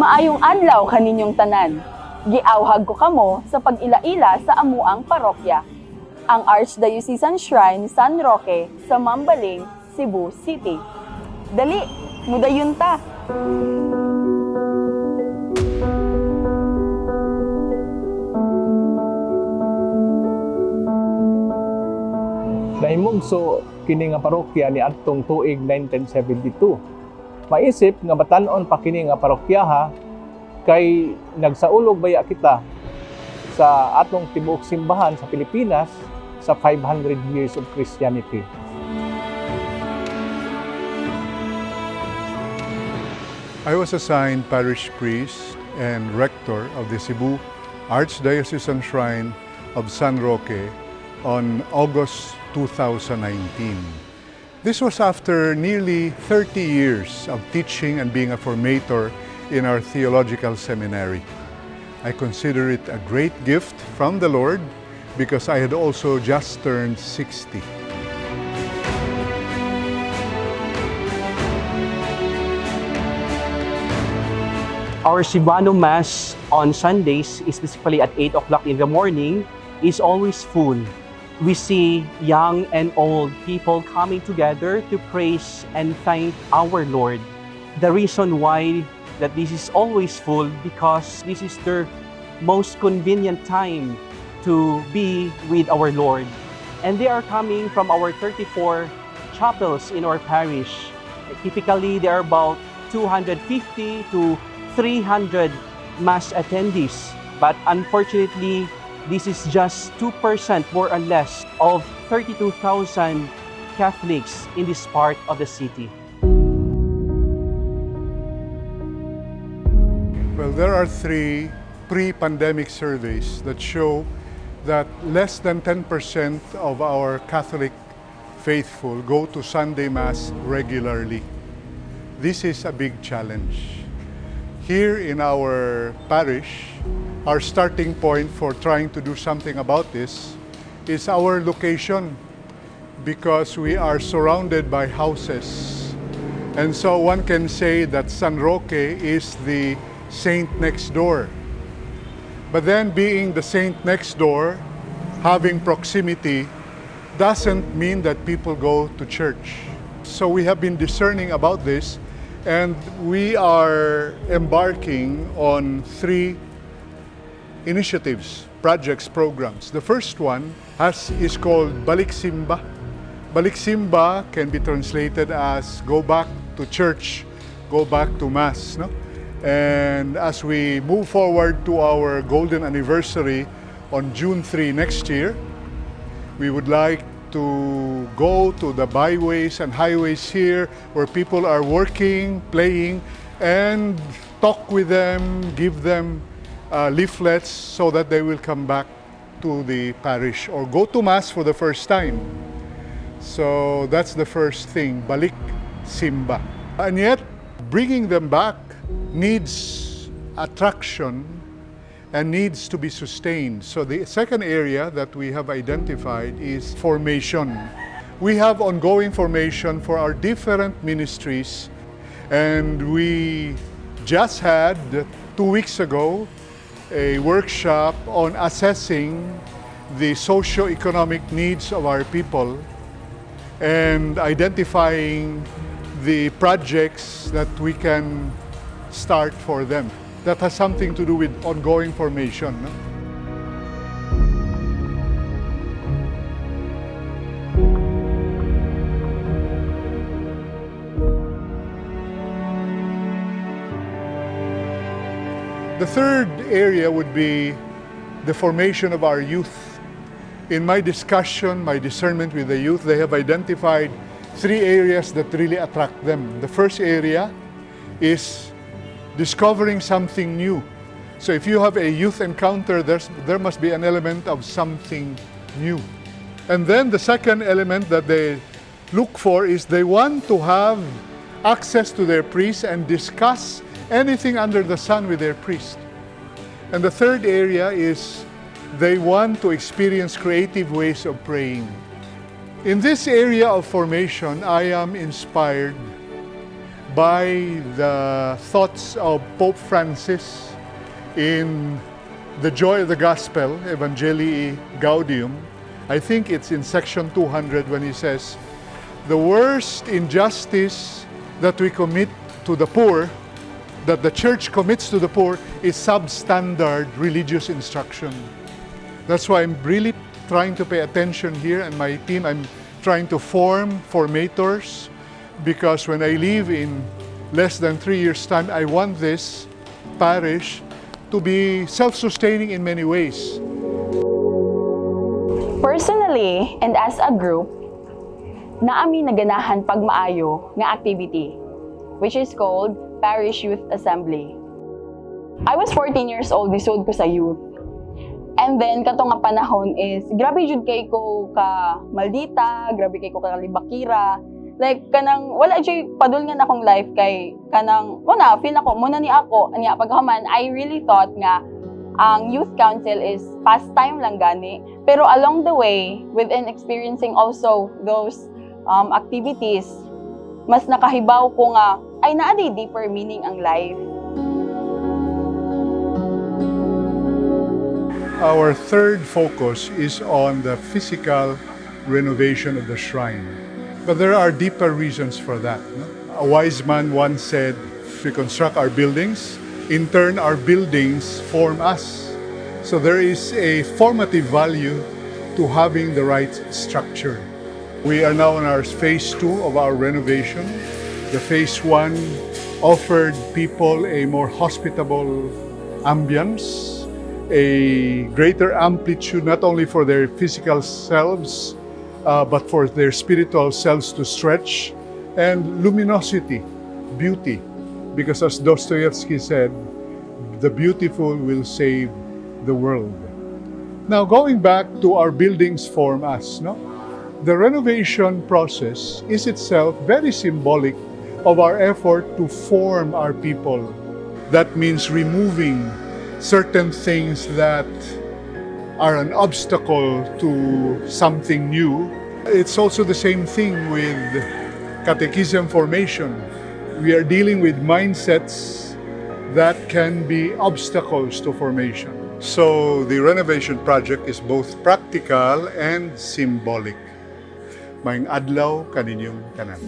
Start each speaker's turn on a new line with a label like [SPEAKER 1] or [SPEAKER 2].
[SPEAKER 1] Maayong adlaw kaninyong tanan. Giawhag ko kamo sa pag-ilaila sa amuang parokya, ang Archdiocesan Shrine San Roque sa Mambaling, Cebu City. Dali, mudayon ta!
[SPEAKER 2] Nahimugso kini nga parokya ni adtong tuig 1972. Maisip nga batan-on pa kini nga parokyaha kay nagsaulog baya kita sa atong tibuok simbahan sa Pilipinas sa 500 years of Christianity.
[SPEAKER 3] I was assigned parish priest and rector of the Cebu Archdiocesan Shrine of San Roque on August 2019. This was after nearly 30 years of teaching and being a formator in our theological seminary. I consider it a great gift from the Lord because I had also just turned 60.
[SPEAKER 4] Our Cebuano Mass on Sundays, specifically at 8 o'clock in the morning, is always full. We see young and old people coming together to praise and thank our Lord. The reason why that this is always full because this is their most convenient time to be with our Lord. And they are coming from our 34 chapels in our parish. Typically, there are about 250 to 300 Mass attendees. But unfortunately, this is just 2% more or less of 32,000 Catholics in this part of the city.
[SPEAKER 3] Well, there are 3 pre-pandemic surveys that show that less than 10% of our Catholic faithful go to Sunday Mass regularly. This is a big challenge. Here in our parish, our starting point for trying to do something about this is our location because we are surrounded by houses. And so one can say that San Roque is the saint next door. But then being the saint next door, having proximity, doesn't mean that people go to church. So we have been discerning about this and we are embarking on 3 initiatives, projects, programs. The first one is called Balik Simba. Balik Simba can be translated as go back to church, go back to Mass. No? And as we move forward to our golden anniversary on June 3 next year, we would like to go to the byways and highways here where people are working, playing, and talk with them, give them leaflets so that they will come back to the parish or go to Mass for the first time. So that's the first thing, Balik Simba. And yet, bringing them back needs attraction and needs to be sustained. So the second area that we have identified is formation. We have ongoing formation for our different ministries, and we just had 2 weeks ago a workshop on assessing the socio-economic needs of our people and identifying the projects that we can start for them. That has something to do with ongoing formation. No? The third area would be the formation of our youth. In my discussion, my discernment with the youth, they have identified 3 areas that really attract them. The first area is discovering something new. So if you have a youth encounter, there must be an element of something new. And then the second element that they look for is they want to have access to their priest and discuss anything under the sun with their priest. And the third area is they want to experience creative ways of praying. In this area of formation, I am inspired by the thoughts of Pope Francis in The Joy of the Gospel, Evangelii Gaudium. I think it's in section 200 when he says, the worst injustice that we commit to the poor, that the church commits to the poor, is substandard religious instruction. That's why I'm really trying to pay attention here, and my team, I'm trying to form formators, because when I leave in less than 3 years' time, I want this parish to be self-sustaining in many ways.
[SPEAKER 1] Personally, and as a group, naami naganahan pagmaayo nga activity, which is called Parish Youth Assembly. I was 14 years old, isod ko sa youth. And then, kato nga panahon is, grabe jud kay ko ka maldita, grabe kay ko ka libakira. Like, kanang, wala jud padul nga na akong life kay, kanang, muna, feel ako, muna ni ako, anya, pagkaman, I really thought nga, ang youth council is pastime lang gani. Pero along the way, within experiencing also those activities, mas nakahibaw ko nga, ay naadi deeper meaning ang life.
[SPEAKER 3] Our third focus is on the physical renovation of the shrine. But there are deeper reasons for that. No? A wise man once said, we construct our buildings, in turn our buildings form us. So there is a formative value to having the right structure. We are now in our phase 2 of our renovation. The phase 1 offered people a more hospitable ambience, a greater amplitude not only for their physical selves, but for their spiritual selves to stretch, and luminosity, beauty. Because as Dostoevsky said, the beautiful will save the world. Now, going back to our buildings form us, no? The renovation process is itself very symbolic of our effort to form our people. That means removing certain things that are an obstacle to something new. It's also the same thing with catechism formation. We are dealing with mindsets that can be obstacles to formation. So the renovation project is both practical and symbolic. Maayong adlaw kaninyong tanan.